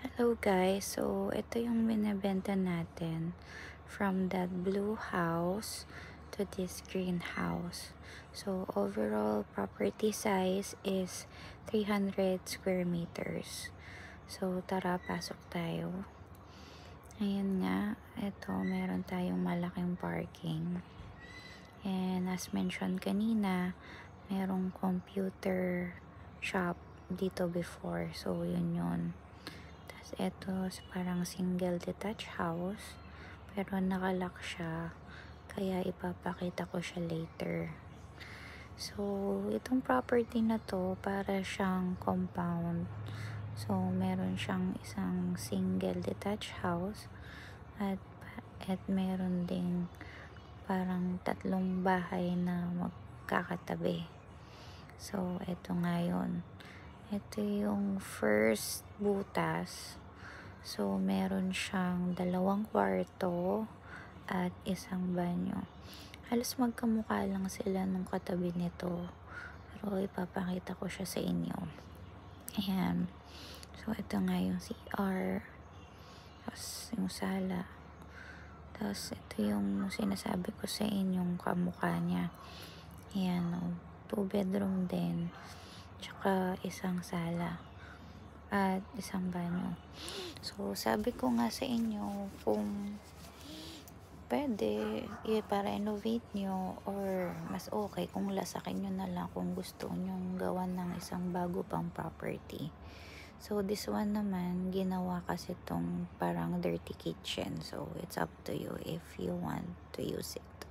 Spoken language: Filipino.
Hello guys, so ito yung binebenta natin from that blue house to this green house. So overall property size is 300 square meters. So tara, pasok tayo. Ayan nga, ito meron tayong malaking parking. And as mentioned kanina, merong computer shop dito before. So yun yun. Tapos eto, parang single detached house. Pero nakalock siya. Kaya ipapakita ko siya later. So, itong property na to, para siyang compound. So, meron siyang isang single detached house. At meron ding parang tatlong bahay na magkakatabi. So, eto nga yun. Ito yung first butas. So, meron siyang 2 kwarto at isang banyo. Halos magkamukha lang sila nung katabi nito. Pero ipapakita ko siya sa inyo. Ayan. So, ito nga yung CR. Tapos, yung sala. Tapos, ito yung sinasabi ko sa inyong kamukha niya. Ayan, 2 bedroom din. Tsaka isang sala. At isang banyo. So, sabi ko nga sa inyo kung pwede i-renovate nyo or mas okay kung lasakin nyo na lang kung gusto nyong gawan ng isang bago pang property. So, this one naman, ginawa kasi tong parang dirty kitchen. So, it's up to you if you want to use it.